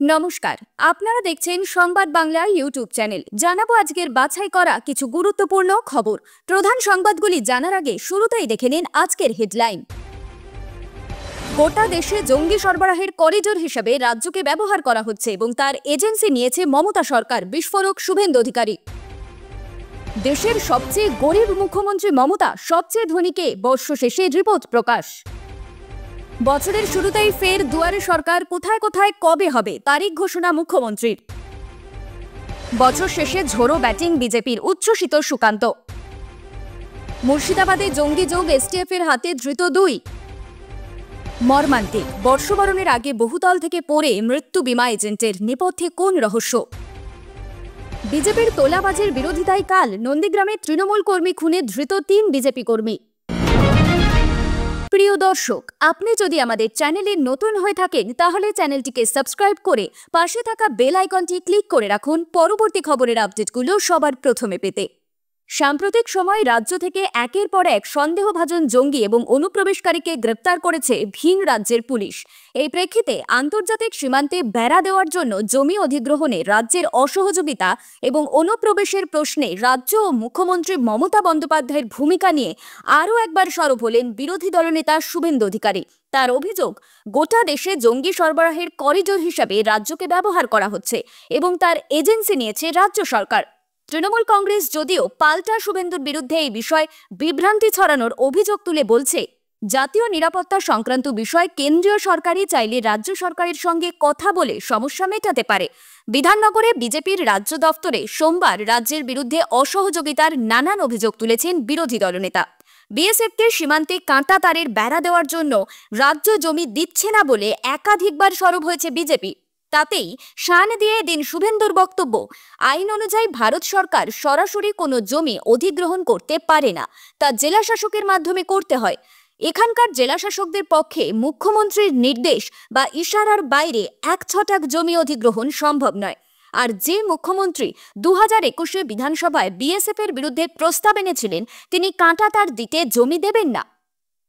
নমস্কার, আপনারা দেখছেন সংবাদ বাংলা ইউটিউব চ্যানেল। জানাবো আজকের বাছাই করা কিছু গুরুত্বপূর্ণ খবর। প্রধান সংবাদগুলি জানার আগে শুরুতেই দেখে নিন আজকের হেডলাইন। গোটা দেশে জঙ্গি সরবরাহের করিডোর হিসেবে রাজ্যকে ব্যবহার করা হচ্ছে এবং তার এজেন্সি নিয়েছে মমতা সরকার, বিস্ফোরক শুভেন্দু অধিকারী। দেশের সবচেয়ে গরিব মুখ্যমন্ত্রী মমতা, সবচেয়ে ধনীকে বর্ষ শেষে রিপোর্ট প্রকাশ। বছরের শুরুতেই ফের দুয়ারে সরকার, কোথায় কোথায় কবে হবে তারিখ ঘোষণা মুখ্যমন্ত্রীর। বছর শেষে ঝোড়ো ব্যাটিং বিজেপির, উচ্ছ্বসিত সুকান্ত। মুর্শিদাবাদে জঙ্গি যোগ, এসটিএফ এর হাতে ধৃত 2। মর্মান্তিক, বর্ষবরণের আগে বহুতল থেকে পড়ে মৃত্যু বিমা এজেন্টের, নেপথ্যে কোন রহস্য? বিজেপির তোলাবাজের বিরোধিতায় কাল নন্দীগ্রামে তৃণমূল কর্মী খুনে ধৃত 3 বিজেপি কর্মী। প্রিয় দর্শক, আপনি যদি আমাদের চ্যানেলে নতুন হয়ে থাকেন তাহলে চ্যানেলটিকে সাবস্ক্রাইব করে পাশে থাকা বেল আইকনটি ক্লিক করে রাখুন পরবর্তী খবরের আপডেটগুলো সবার প্রথমে পেতে। সাম্প্রতিক সময় রাজ্য থেকে একের পর এক সন্দেহভাজন জঙ্গি এবং অনুপ্রবেশকারীকে গ্রেপ্তার করেছে ভিন রাজ্যের পুলিশ। এই প্রেক্ষিতে আন্তর্জাতিক সীমান্তে বেড়া দেওয়ার জন্য জমি অধিগ্রহণে রাজ্যের অসহযোগিতা এবং অনুপ্রবেশের প্রশ্নে রাজ্য ও মুখ্যমন্ত্রী মমতা বন্দ্যোপাধ্যায়ের ভূমিকা নিয়ে আরও একবার সরব হলেন বিরোধী দলনেতা শুভেন্দু অধিকারী। তার অভিযোগ, গোটা দেশে জঙ্গি সরবরাহের করিডোর হিসাবে রাজ্যকে ব্যবহার করা হচ্ছে এবং তার এজেন্সি নিয়েছে রাজ্য সরকার। তৃণমূল কংগ্রেস যদিও পাল্টা শুভেন্দুর বিরুদ্ধে এই বিষয়ে বিভ্রান্তি ছড়ানোর অভিযোগ তুলে বলছে, জাতীয় নিরাপত্তা সংক্রান্ত বিষয় কেন্দ্রীয় সরকারই চাইলে রাজ্য সরকারের সঙ্গে কথা বলে সমস্যা মেটাতে পারে। বিধাননগরে বিজেপির রাজ্য দফতরে সোমবার রাজ্যের বিরুদ্ধে অসহযোগিতার নানান অভিযোগ তুলেছেন বিরোধী দলনেতা। বিএসএফকে সীমান্তে কাঁটা তারের বেড়া দেওয়ার জন্য রাজ্য জমি দিচ্ছে না বলে একাধিকবার সরব হয়েছে বিজেপি। তাতেই শান দিয়ে দিন শুভেন্দুর বক্তব্য, আইন অনুযায়ী ভারত সরকার সরাসরি কোনো জমি অধিগ্রহণ করতে পারে না, তা জেলা শাসকের মাধ্যমে করতে হয়। এখানকার জেলা শাসকদের পক্ষে মুখ্যমন্ত্রীর নির্দেশ বা ইশারার বাইরে 1 ছটাক জমি অধিগ্রহণ সম্ভব নয়। আর যে মুখ্যমন্ত্রী 2021 বিধানসভায় বিএসএফ এর বিরুদ্ধে প্রস্তাব এনেছিলেন, তিনি কাঁটা তার দিতে জমি দেবেন না।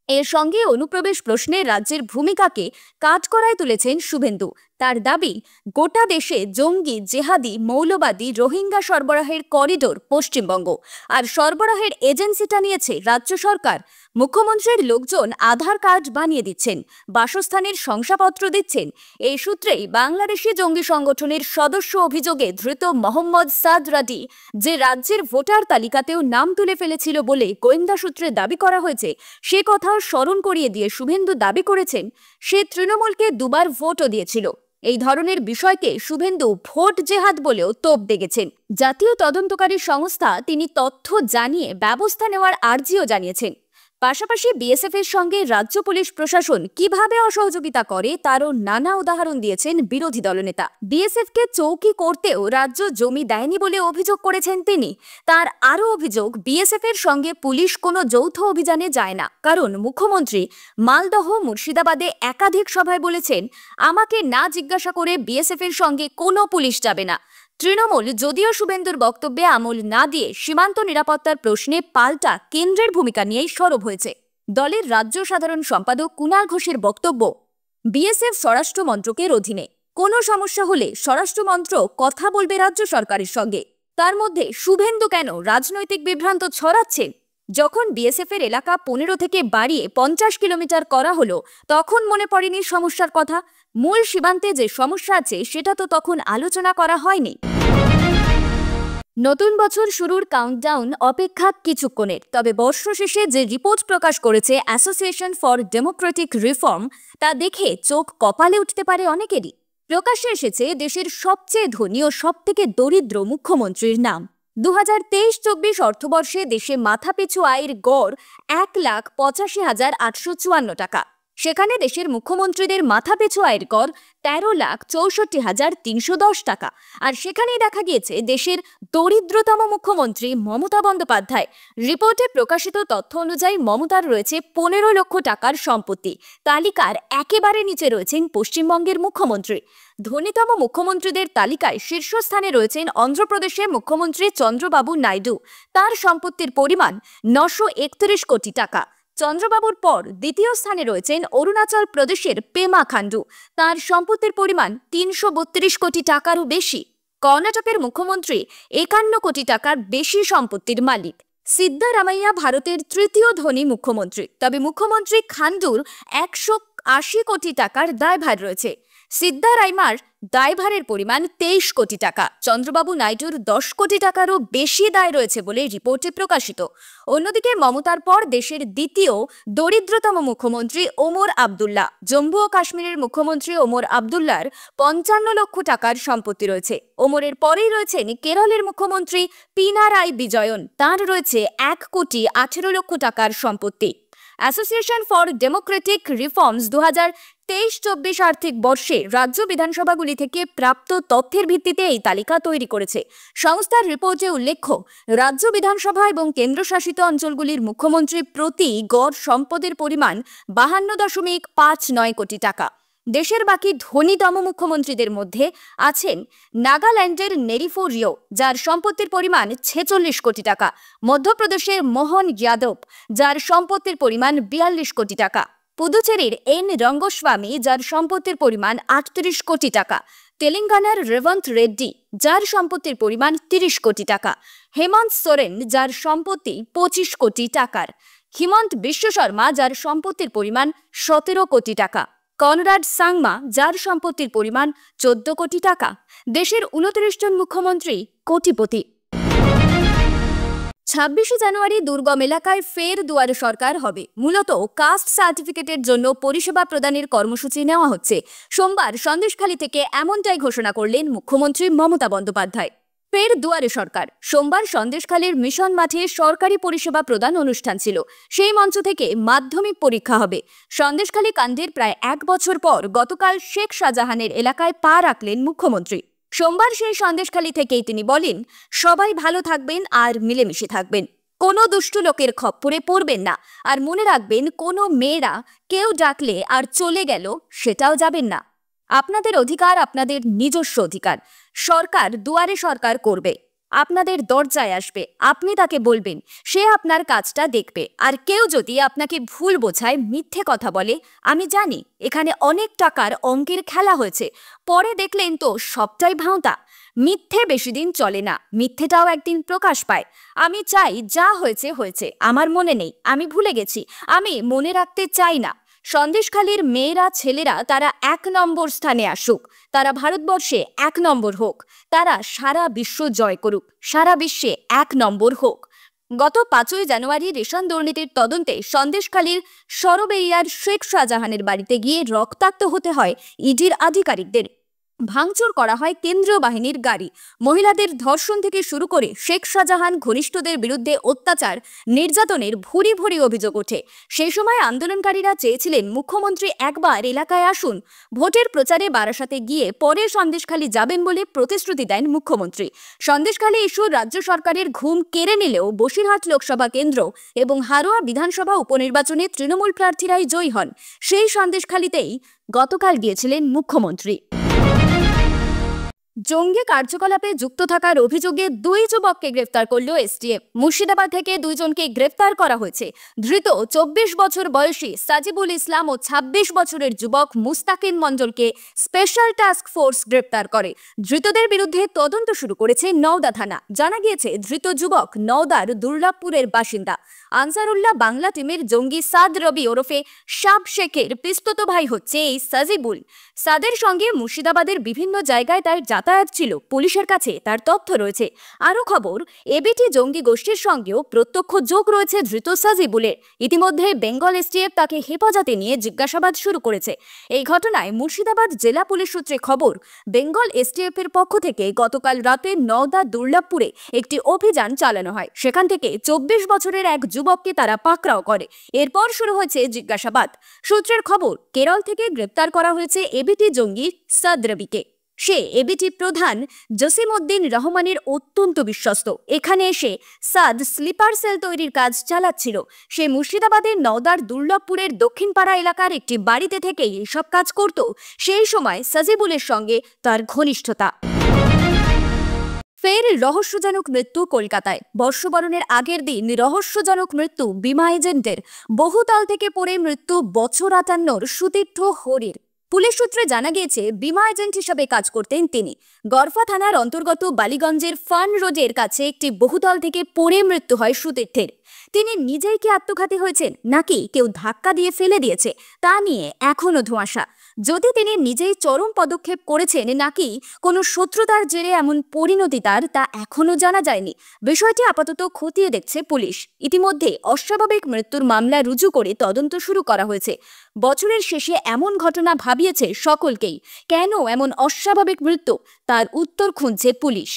এর সঙ্গে অনুপ্রবেশ প্রশ্নে রাজ্যের ভূমিকাকে কাঠগড়ায় তুলেছেন শুভেন্দু। তার দাবি, গোটা দেশে জঙ্গি, জেহাদি, মৌলবাদী, রোহিঙ্গা সরবরাহের করিডোর পশ্চিমবঙ্গ, আর সরবরাহের এজেন্সিটা নিয়েছে রাজ্য সরকার। মুখ্যমন্ত্রীর লোকজন আধার কার্ড বানিয়ে দিচ্ছেন, বাসস্থানের শংসাপত্র দিচ্ছেন। এই সূত্রেই বাংলাদেশি জঙ্গি সংগঠনের সদস্য অভিযোগে ধৃত মোহাম্মদ সাদ রাডি, যে রাজ্যের ভোটার তালিকাতেও নাম তুলে ফেলেছিল বলে গোয়েন্দা সূত্রে দাবি করা হয়েছে, সে কথা স্মরণ করিয়ে দিয়ে শুভেন্দু দাবি করেছেন, সে তৃণমূলকে 2বার ভোটও দিয়েছিল। এই ধরনের বিষয়কে শুভেন্দু ভোট জেহাদ বলেও তোপ দেগেছেন। জাতীয় তদন্তকারী সংস্থা তিনি তথ্য জানিয়ে ব্যবস্থা নেওয়ার আর্জিও জানিয়েছেন। পাশাপাশি বিএসএফ এর সঙ্গে রাজ্য পুলিশ প্রশাসন কিভাবে অসহযোগিতা করে তারও নানা উদাহরণ দিয়েছেন বিরোধী দলনেতা। বিএসএফ কে চৌকি করতেও রাজ্য জমি দেয়নি বলে অভিযোগ করেছেন তিনি। তার আরও অভিযোগ, বিএসএফ এর সঙ্গে পুলিশ কোনো যৌথ অভিযানে যায় না, কারণ মুখ্যমন্ত্রী মালদহ, মুর্শিদাবাদে একাধিক সভায় বলেছেন, আমাকে না জিজ্ঞাসা করে বিএসএফ এর সঙ্গে কোনো পুলিশ যাবে না। তৃণমূল যদিও শুভেন্দুর বক্তব্যে আমল না দিয়ে সীমান্ত নিরাপত্তার প্রশ্নে পাল্টা কেন্দ্রের ভূমিকা নিয়েই সরব হয়েছে। দলের রাজ্য সাধারণ সম্পাদক কুণাল ঘোষের বক্তব্য, বিএসএফ স্বরাষ্ট্র মন্ত্রকের অধীনে, কোনো সমস্যা হলে স্বরাষ্ট্র মন্ত্রক কথা বলবে রাজ্য সরকারের সঙ্গে। তার মধ্যে শুভেন্দু কেন রাজনৈতিক বিভ্রান্ত ছড়াচ্ছেন? যখন বিএসএফ এর এলাকা 15 থেকে বাড়িয়ে 50 কিলোমিটার করা হলো, তখন মনে পড়েনি সমস্যার কথা? মূল সীমান্তে যে সমস্যা আছে সেটা তো তখন আলোচনা করা হয়নি। নতুন বছর শুরুর কাউন্টডাউন অপেক্ষা কিছুক্ষণের, তবে বর্ষ শেষে যে রিপোর্ট প্রকাশ করেছে অ্যাসোসিয়েশন ফর ডেমোক্রেটিক রিফর্ম, তা দেখে চোখ কপালে উঠতে পারে অনেকেরই। প্রকাশ্যে এসেছে দেশের সবচেয়ে ধনী ও সবথেকে দরিদ্র মুখ্যমন্ত্রীর নাম। 2023-24 অর্থবর্ষে দেশে মাথাপিছু আয়ের গড় 1,85,854 টাকা। সেখানে দেশের মুখ্যমন্ত্রীদের মাথাপিছু আয়ের গড় 13,64,310 টাকা। আর সেখানেই দেখা গিয়েছে দেশের দরিদ্রতম মুখ্যমন্ত্রী মমতা বন্দ্যোপাধ্যায়। রিপোর্টে প্রকাশিত তথ্য অনুযায়ী মমতার রয়েছে 15 লক্ষ টাকার সম্পত্তি। তালিকার একেবারে নিচে রয়েছেন পশ্চিমবঙ্গের মুখ্যমন্ত্রী। ধনীতম মুখ্যমন্ত্রীদের তালিকায় শীর্ষস্থানে রয়েছেন অন্ধ্রপ্রদেশের মুখ্যমন্ত্রী চন্দ্রবাবু নাইডু। তার সম্পত্তির পরিমাণ 931 কোটি টাকা। চন্দ্রবাবুর পর দ্বিতীয় স্থানে রয়েছেন অরুণাচল প্রদেশের পেমা খান্ডু। তার সম্পত্তির পরিমাণ 332 কোটি টাকারও বেশি। কর্ণাটকের মুখ্যমন্ত্রী 51 কোটি টাকার বেশি সম্পত্তির মালিক। সিদ্ধারামাইয়া ভারতের তৃতীয় ধনী মুখ্যমন্ত্রী, তবে মুখ্যমন্ত্রী খান্ডুর 180 কোটি টাকার দায়ভার রয়েছে। সিদ্ধারামাইয়ার দায়ভারের পরিমাণ 23 কোটি টাকা। চন্দ্রবাবু নাইডুর 10 কোটি টাকারও বেশি দায় রয়েছে বলে রিপোর্টে প্রকাশিত। অন্যদিকে মমতার পর দেশের দ্বিতীয় দরিদ্রতম মুখ্যমন্ত্রী ওমর আবদুল্লা। জম্মু ও কাশ্মীরের মুখ্যমন্ত্রী ওমর আবদুল্লার 55 লক্ষ টাকার সম্পত্তি রয়েছে। ওমরের পরেই রয়েছেন কেরলের মুখ্যমন্ত্রী পিনারাই বিজয়ন। তাঁর রয়েছে 1 কোটি 18 লক্ষ টাকার সম্পত্তি। অ্যাসোসিয়েশন ফর ডেমোক্রেটিক রিফর্মস 2023-24 আর্থিক বর্ষে রাজ্য বিধানসভাগুলি থেকে প্রাপ্ত তথ্যের ভিত্তিতে এই তালিকা তৈরি করেছে। সংস্থার রিপোর্টে উল্লেখ্য, রাজ্য বিধানসভা এবং কেন্দ্রশাসিত অঞ্চলগুলির মুখ্যমন্ত্রী প্রতি গড় সম্পদের পরিমাণ 52.59 কোটি টাকা। দেশের বাকি ধনীতম মুখ্যমন্ত্রীদের মধ্যে আছেন নাগাল্যান্ডের নেরিফো রিও, যার সম্পত্তির পরিমাণ 46 কোটি টাকা, মধ্যপ্রদেশের মোহন যাদব, যার সম্পত্তির পরিমাণ 42 কোটি টাকা, পুদুচেরির এন রঙ্গস্বামী, যার সম্পত্তির পরিমাণ 38 কোটি টাকা, তেলেঙ্গানার রেবন্ত রেড্ডি, যার সম্পত্তির পরিমাণ 30 কোটি টাকা, হেমন্ত সোরেন, যার সম্পত্তি 25 কোটি টাকার, হিমন্ত বিশ্ব শর্মা, যার সম্পত্তির পরিমাণ 17 কোটি টাকা, কনরাড সাংমা, যার সম্পত্তির পরিমাণ 14 কোটি টাকা। দেশের 29 জন মুখ্যমন্ত্রী কোটিপতি। 26 জানুয়ারি দুর্গম এলাকায় ফের দুয়ারে সরকার হবে। মূলত কাস্ট সার্টিফিকেটের জন্য পরিষেবা প্রদানের কর্মসূচি নেওয়া হচ্ছে। সোমবার সন্দেশখালী থেকে এমনটাই ঘোষণা করলেন মুখ্যমন্ত্রী মমতা বন্দ্যোপাধ্যায়। ফের দুয়ারে সরকার। সোমবার সন্দেশখালীর মিশন মাঠে সরকারি পরিষেবা প্রদান অনুষ্ঠান ছিল। সেই মঞ্চ থেকে মাধ্যমিক পরীক্ষা হবে। সন্দেশখালী কাণ্ডের প্রায় 1 বছর পর গতকাল শেখ শাহজাহানের এলাকায় পা রাখলেন মুখ্যমন্ত্রী। সোমবার সেই সন্দেশখালী থেকেই তিনি বলেন, সবাই ভালো থাকবেন আর মিলেমিশে থাকবেন, কোনো দুষ্টু লোকের খপ্পরে পড়বেন না, আর মনে রাখবেন কোনো মেয়েরা কেউ ডাকলে আর চলে গেল সেটাও যাবেন না। আপনাদের অধিকার আপনাদের নিজস্ব অধিকার। সরকার দুয়ারে সরকার করবে, আপনাদের দরজায় আসবে, আপনি তাকে বলবেন, সে আপনার কাজটা দেখবে। আর কেউ যদি আপনাকে ভুল বোঝায়, মিথ্যে কথা বলে, আমি জানি এখানে অনেক টাকার অঙ্কের খেলা হয়েছে, পরে দেখলেন তো সবটাই ভাঁওতা। মিথ্যে বেশি দিন চলে না, মিথ্যেটাও একদিন প্রকাশ পায়। আমি চাই যা হয়েছে হয়েছে, আমার মনে নেই, আমি ভুলে গেছি, আমি মনে রাখতে চাই না। সন্দেশখালীর মেয়েরা ছেলেরা তারা 1 নম্বর স্থানে আসুক, তারা ভারতবর্ষে 1 নম্বর হোক, তারা সারা বিশ্ব জয় করুক, সারা বিশ্বে 1 নম্বর হোক। গত 5 জানুয়ারি রেশন দুর্নীতির তদন্তে সন্দেশখালীর সরবেইয়ার শেখ শাহজাহানের বাড়িতে গিয়ে রক্তাক্ত হতে হয় ইডির আধিকারিকদের। ভাঙচুর করা হয় কেন্দ্রীয় বাহিনীর গাড়ি। মহিলাদের ধর্ষণ থেকে শুরু করে শেখ শাহজাহান ঘনিষ্ঠদের বিরুদ্ধে অত্যাচার নির্যাতনের ভুরি ভুরি অভিযোগ ওঠে। সেই সময় আন্দোলনকারীরা চেয়েছিলেন মুখ্যমন্ত্রী একবার এলাকায় আসুন। ভোটের প্রচারে বারাসাতে গিয়ে পরে সন্দেশখালী যাবেন বলে প্রতিশ্রুতি দেন মুখ্যমন্ত্রী। সন্দেশখালী ইস্যু রাজ্য সরকারের ঘুম কেড়ে নিলেও বসিরহাট লোকসভা কেন্দ্র এবং হারোয়া বিধানসভা উপনির্বাচনে তৃণমূল প্রার্থীরাই জয়ী হন। সেই সন্দেশখালীতেই গতকাল গিয়েছিলেন মুখ্যমন্ত্রী। জঙ্গি কার্যকলাপে যুক্ত থাকার অভিযোগে 2 যুবককে গ্রেফতার করল এসটিএফ। মুর্শিদাবাদ থেকে 2 জনকে গ্রেফতার করা হয়েছে। ধৃত 24 বছর বয়সী সাজিবুল ইসলাম ও 26 বছরের যুবক মুস্তাকিন মণ্ডলকে স্পেশাল টাস্ক ফোর্স গ্রেফতার করে। ধৃতদের বিরুদ্ধে তদন্ত শুরু করেছে নওদা থানা। জানা গিয়েছে ধৃত যুবক নওদার দুর্লভপুরের বাসিন্দা। আনসারুল্লাহ বাংলা টিমের জঙ্গি সাদ রবি ওরফে শাব শেখের পিস্তত ভাই হচ্ছে এই সাজিবুল। সাদের সঙ্গে মুর্শিদাবাদের বিভিন্ন জায়গায় তার যাতায়াত ছিল, পুলিশের কাছে তার তথ্য রয়েছে। আরও খবর, এবিটি জঙ্গি গোষ্ঠীর সঙ্গেও প্রত্যক্ষ যোগ রয়েছে ধৃত সাজিবুলের। ইতিমধ্যে বেঙ্গল এসটিএফ তাকে হেফাজতে নিয়ে জিজ্ঞাসাবাদ শুরু করেছে। এই ঘটনায় মুর্শিদাবাদ জেলা পুলিশ সূত্রে খবর, বেঙ্গল এসটিএফ এর পক্ষ থেকে গতকাল রাতে নওদা দুর্লভপুরে একটি অভিযান চালানো হয়। সেখান থেকে 24 বছরের এক যুবককে তারা পাকড়াও করে। এরপর শুরু হয়েছে জিজ্ঞাসাবাদ। সূত্রের খবর, কেরল থেকে গ্রেপ্তার করা হয়েছে এবিটি জঙ্গি সাদ রবিকে। সে এবিটি প্রধান জসিমউদ্দিন রহমানের অত্যন্ত বিশ্বস্ত। এখানে এসে সাদ স্লিপার সেল তৈরির কাজ চালাচ্ছিল। সে মুর্শিদাবাদের নওদার দুর্লভপুরের দক্ষিণপাড়া এলাকার একটি বাড়িতে থেকেই এসব কাজ করত। সেই সময় সাজিবুলের সঙ্গে তার ঘনিষ্ঠতা। ফের রহস্যজনক মৃত্যু কলকাতায়। বর্ষবরণের আগের দিন রহস্যজনক মৃত্যু বিমা এজেন্টের। বহুতল থেকে পড়ে মৃত্যু বছর 58 সুতীর্থ হরির। পুলিশ সূত্রে জানা গিয়েছে, বিমা এজেন্ট হিসেবে কাজ করতেন তিনি। গড়ফা থানার অন্তর্গত বালিগঞ্জের ফান রোডের কাছে একটি বহুতল থেকে পড়ে মৃত্যু হয় সুতীর্থের। তিনি নিজেই কি আত্মঘাতী হয়েছেন নাকি কেউ ধাক্কা দিয়ে ফেলে দিয়েছে তা নিয়ে এখনো ধোঁয়াশা। যদি তিনি নিজেই চরম পদক্ষেপ করেছেন নাকি কোনো শত্রুতার জেরে এমন পরিণতি তার, তা এখনো জানা যায়নি। বিষয়টি আপাতত খতিয়ে দেখছে পুলিশ। ইতিমধ্যে অস্বাভাবিক মৃত্যুর মামলা রুজু করে তদন্ত শুরু করা হয়েছে। বছরের শেষে এমন ঘটনা ভাবিয়েছে সকলকেই। কেন এমন অস্বাভাবিক মৃত্যু, তার উত্তর খুঁজছে পুলিশ।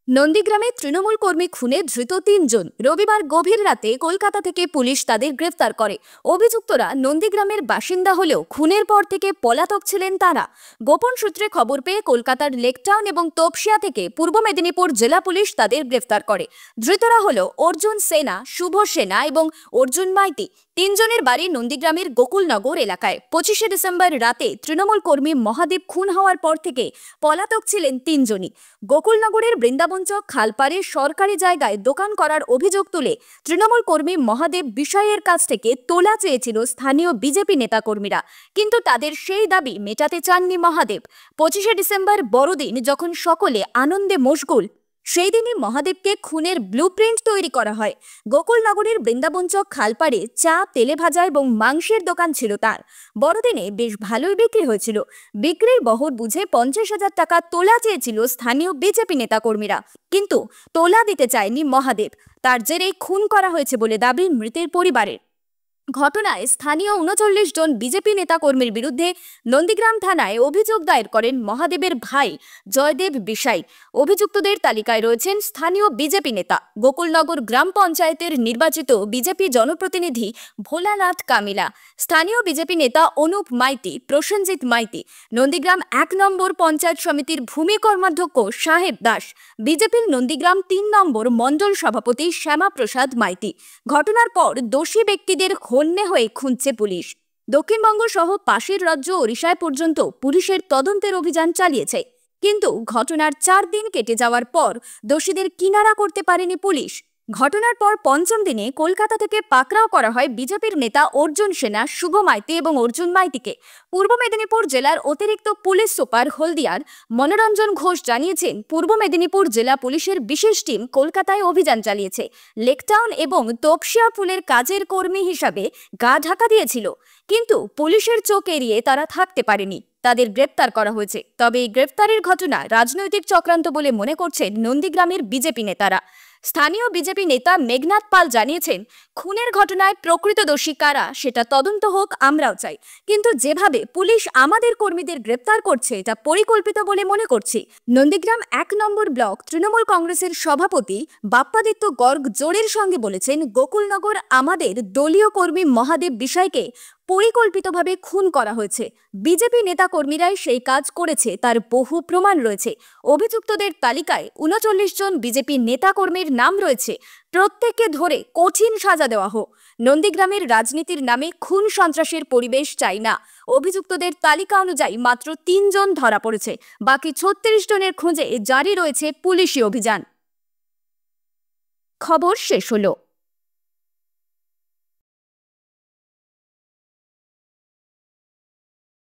নন্দীগ্রামে তৃণমূল কর্মী খুনে ধৃত 3 জন। রবিবার গভীর রাতে কলকাতা থেকে পুলিশ তাদের গ্রেফতার করে। অভিযুক্তরা নন্দীগ্রামের বাসিন্দা হলেও খুনের পর থেকে পলাতক ছিলেন তারা। গোপন সূত্রে খবর পেয়ে কলকাতার লেকটাউন এবং তপসিয়া থেকে পূর্ব মেদিনীপুর জেলা পুলিশ তাদের গ্রেফতার করে। ধৃতরা হল অর্জুন সেনা, শুভ সেনা এবং অর্জুন মাইতি। 3 জনের বাড়ি নন্দীগ্রামের গোকুলনগর এলাকায়। 25শে ডিসেম্বর রাতে তৃণমূল কর্মী মহাদেব খুন হওয়ার পর থেকে পলাতক ছিলেন 3 জনই। গোকুলনগরের বৃন্দাবন চক খালপাড়ে সরকারি জায়গায় দোকান করার অভিযোগ তুলে তৃণমূল কর্মী মহাদেব বিষয়ের কাছ থেকে তোলা চেয়েছিল স্থানীয় বিজেপি নেতাকর্মীরা, কিন্তু তাদের সেই দাবি মেটাতে চাননি মহাদেব। 25শে ডিসেম্বর বড়দিন যখন সকলে আনন্দে মশগুল, সেই দিনই মহাদেবকে খুনের ব্লুপ্রিন্ট তৈরি করা হয়। গোকুলনগরের বৃন্দাবন চক খালপাড়ে চা, তেলে ভাজা এবং মাংসের দোকান ছিল তার। বড়দিনে বেশ ভালোই বিক্রি হয়েছিল। বিক্রির বহর বুঝে 50,000 টাকা তোলা চেয়েছিল স্থানীয় বিজেপি নেতাকর্মীরা, কিন্তু তোলা দিতে চায়নি মহাদেব। তার জেরেই খুন করা হয়েছে বলে দাবি মৃতের পরিবারের। ঘটনায় স্থানীয় 39 জন বিজেপি নেতাকর্মীর বিরুদ্ধে নন্দীগ্রাম থানায় অভিযোগ দায়ের করেন মহাদেবের ভাই জয়দেব বিশাই। অভিযুক্তদের তালিকায় রয়েছেন স্থানীয় বিজেপি নেতা, গোকুলনগর গ্রাম পঞ্চায়েতের নির্বাচিত বিজেপি জনপ্রতিনিধি ভোলানাথ কামিলা, স্থানীয় বিজেপি নেতা অনুপ মাইতি, প্রসেনজিৎ মাইতি, নন্দীগ্রাম 1 নম্বর পঞ্চায়েত সমিতির ভূমি কর্মাধ্যক্ষ সাহেব দাস, বিজেপির নন্দীগ্রাম 3 নম্বর মণ্ডল সভাপতি শ্যামা প্রসাদ মাইতি। ঘটনার পর দোষী ব্যক্তিদের হন্যে হয়ে খুঁজছে পুলিশ। দক্ষিণবঙ্গ সহ পাশের রাজ্য ওড়িশায় পর্যন্ত পুলিশের তদন্তের অভিযান চালিয়েছে, কিন্তু ঘটনার 4 দিন কেটে যাওয়ার পর দোষীদের কিনারা করতে পারেনি পুলিশ। ঘটনার পর 5ম দিনে কলকাতা থেকে পাকড়াও করা হয় বিজেপির নেতা অর্জুন সেনা, শুভ মাইতি এবং অর্জুন মাইতিকে। পূর্ব মেদিনীপুর জেলার অতিরিক্ত পুলিশ সুপার হলদিয়ার মনোরঞ্জন ঘোষ জানিয়েছেন, পূর্ব মেদিনীপুর জেলা পুলিশের বিশেষ টিম কলকাতায় অভিযান চালিয়েছে। লেকটাউন এবং তপসিয়া ফুলের কাজের কর্মী হিসাবে গা ঢাকা দিয়েছিল, কিন্তু পুলিশের চোখ এড়িয়ে তারা থাকতে পারেনি। তাদের গ্রেপ্তার করা হয়েছে। তবে এই গ্রেপ্তারের ঘটনা রাজনৈতিক চক্রান্ত বলে মনে করছেন নন্দীগ্রামের বিজেপি নেতারা। স্থানীয় বিজেপি নেতা মেঘনাথ পাল জানিয়েছেন, খুনের ঘটনায় প্রকৃত দোষী কারা সেটা তদন্ত হোক, আমরাও চাই, কিন্তু যেভাবে পুলিশ আমাদের কর্মীদের গ্রেপ্তার করছে এটা পরিকল্পিত বলে মনে করছি। নন্দীগ্রাম 1 নম্বর ব্লক তৃণমূল কংগ্রেসের সভাপতি বাপ্পাদিত্য গর্গ জোরের সঙ্গে বলেছেন, গোকুলনগর আমাদের দলীয় কর্মী মহাদেব বিষয়কে পরিকল্পিতভাবে খুন করা হয়েছে। বিজেপি নেতা কর্মীরাই সেই কাজ করেছে, তার বহু প্রমাণ রয়েছে। অভিযুক্তদের তালিকায় 39 জন বিজেপি নেতা কর্মীর নাম রয়েছে। প্রত্যেককে ধরে কঠিন সাজা দেওয়া হোক। নন্দীগ্রামের রাজনীতির নামে খুন সন্ত্রাসের পরিবেশ চাই না। অভিযুক্তদের তালিকা অনুযায়ী মাত্র 3 জন ধরা পড়েছে। বাকি 36 জনের খোঁজে জারি রয়েছে পুলিশি অভিযান। খবর শেষ হলো।